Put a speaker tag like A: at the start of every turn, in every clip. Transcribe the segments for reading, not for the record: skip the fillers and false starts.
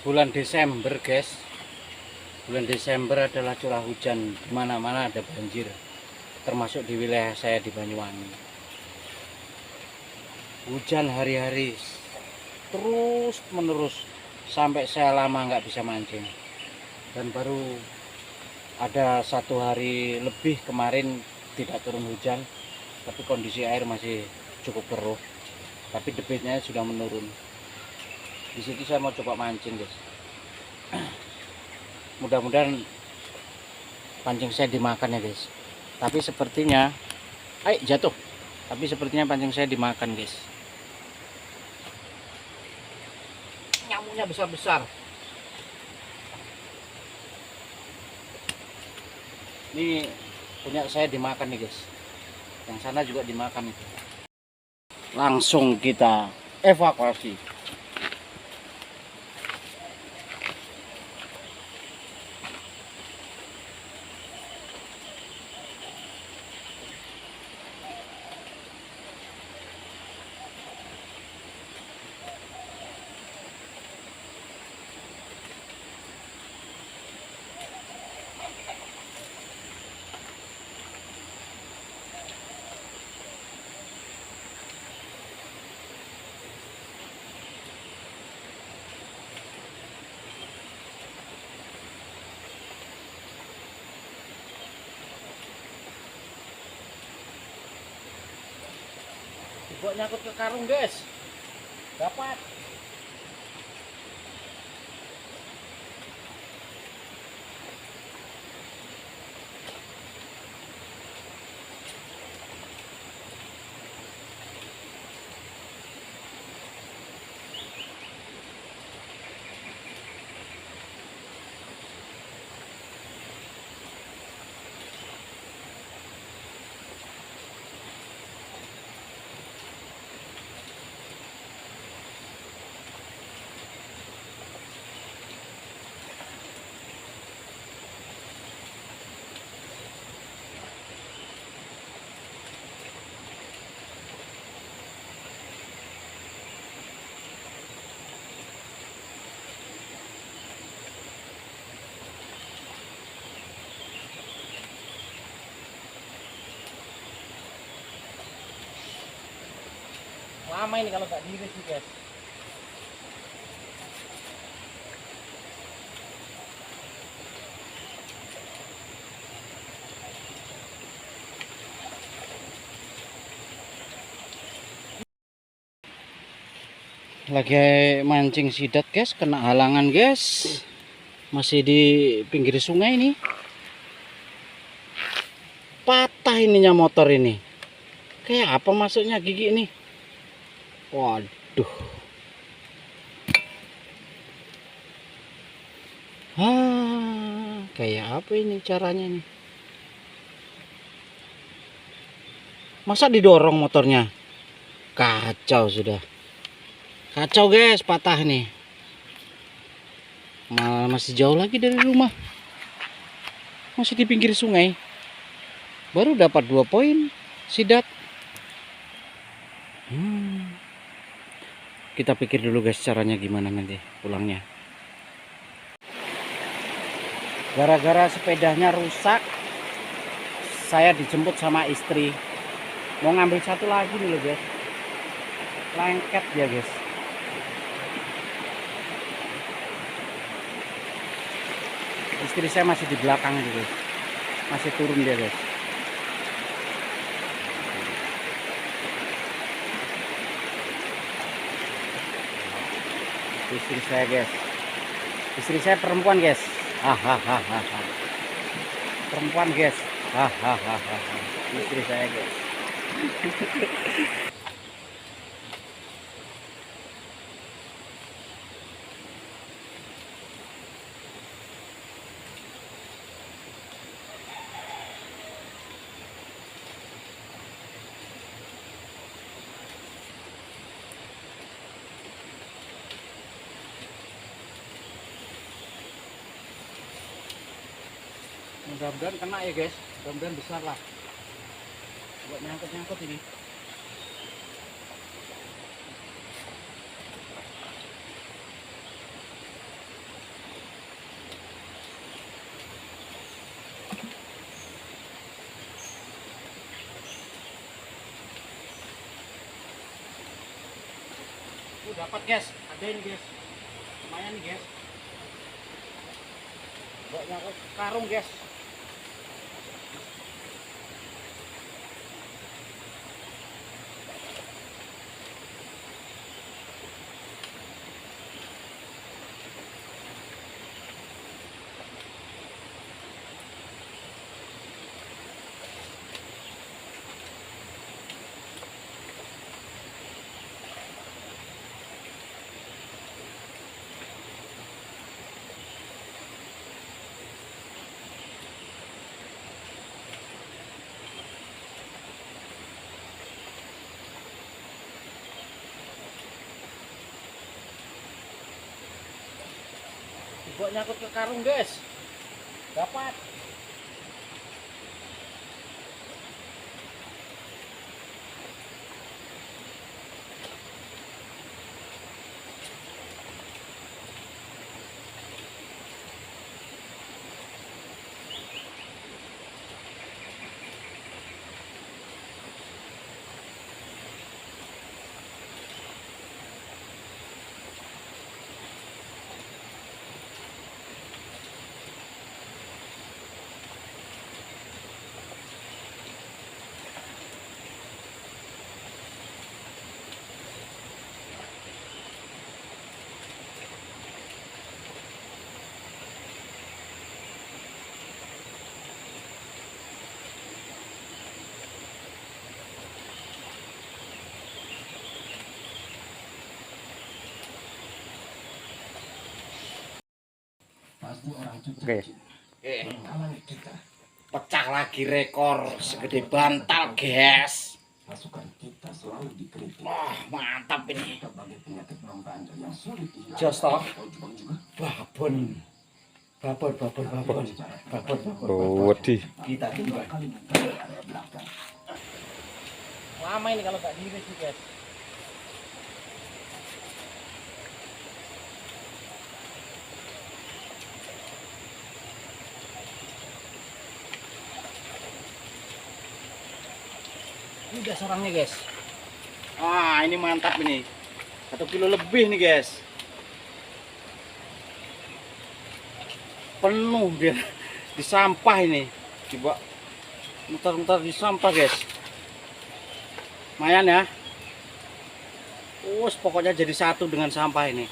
A: bulan Desember guys. Bulan Desember adalah curah hujan, di mana-mana ada banjir, termasuk di wilayah saya di Banyuwangi. Hujan hari-hari terus menerus sampai saya lama nggak bisa mancing. Dan baru ada 1 hari lebih kemarin tidak turun hujan, tapi kondisi air masih cukup keruh, tapi debitnya sudah menurun. Di situ saya mau coba mancing guys. Mudah-mudahan pancing saya dimakan ya guys. Tapi sepertinya jatuh. Tapi sepertinya pancing saya dimakan guys. Nyamuknya besar-besar. Ini punya saya dimakan nih guys. Yang sana juga dimakan itu. Langsung kita evakuasi. Buat nyangkut ke karung guys. Dapat. Lama ini kalau nggak diiris nih guys. Lagi mancing sidat guys, kena halangan guys. Masih di pinggir sungai ini. Patah ininya motor ini. Kayak apa masuknya gigi ini? Waduh. Kayak apa ini caranya nih? Masa didorong motornya? Kacau sudah. Kacau guys, patah nih. Malah masih jauh lagi dari rumah. Masih di pinggir sungai. Baru dapat 2 poin sidat. Kita pikir dulu guys caranya gimana nanti pulangnya. Gara-gara sepedanya rusak, saya dijemput sama istri. Mau ngambil satu lagi nih loh guys. Lengket ya guys. Istri saya masih di belakang gitu. Masih turun dia guys. Istri saya guys. Istri saya perempuan guys. Hahaha. Perempuan guys. Hahaha. Istri saya guys. Mudah-mudahan kena ya guys, mudah-mudahan besar lah buat nyangkut-nyangkut ini. dapat guys, ada ini guys, lumayan nih guys, buat nyangkut karung guys. Buat nyangkut ke karung guys, dapat. Oke. Pecah lagi rekor segede bantal, guys. Wah, mantap ini. Jos toh. Babon. Babon.
B: Waduh.
A: Kita timbang. Lama ini kalau nggak diiris nih, guys. Ini udah sarangnya guys. Ah, ini mantap ini. 1 kilo lebih nih guys. Penuh dia di sampah ini. Coba muter-muter di sampah guys. Lumayan ya. Pokoknya jadi satu dengan sampah ini.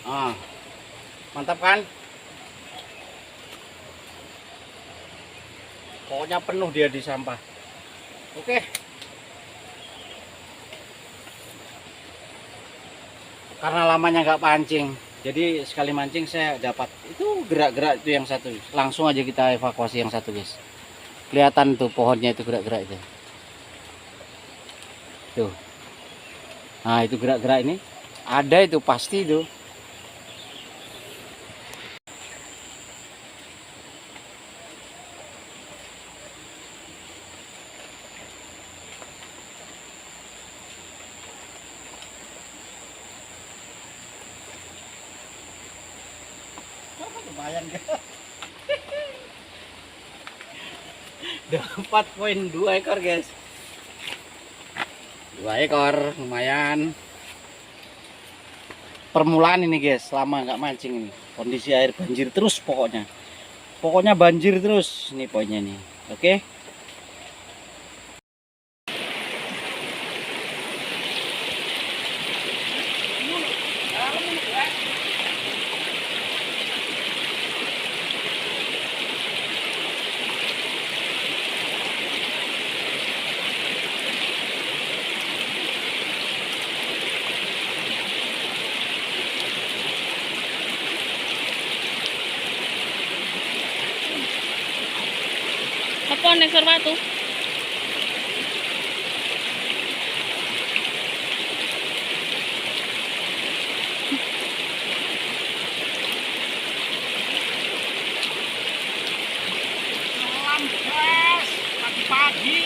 A: Ah, mantap kan? Pokoknya penuh dia di sampah. Oke. Karena lamanya nggak pancing, jadi sekali mancing saya dapat itu gerak-gerak itu yang satu. Langsung aja kita evakuasi yang satu guys. Kelihatan tuh pohonnya itu gerak-gerak itu. Tuh. Nah itu gerak-gerak ini. Ada itu pasti itu. Lumayan guys. Dapat poin 2 ekor guys. 2 ekor lumayan. Permulaan ini guys, lama nggak mancing ini. Kondisi air banjir terus pokoknya. Pokoknya banjir terus ini poinnya nih. Oke.
C: Apa nesor batu?
A: Malam guys, pagi-pagi.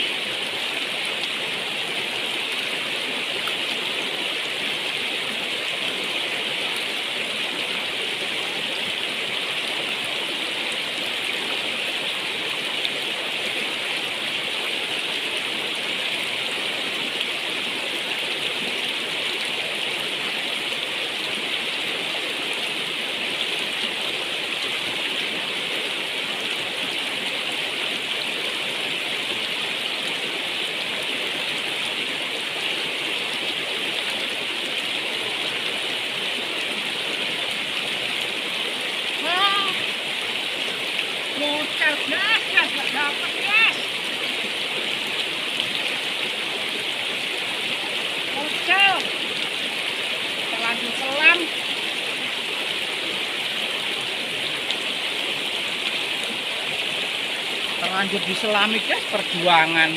A: lanjut di selamik guys, perjuangan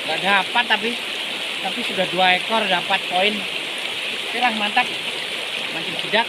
A: nggak dapat, tapi sudah 2 ekor dapat poin. Oke lah, mantap mancing sidak.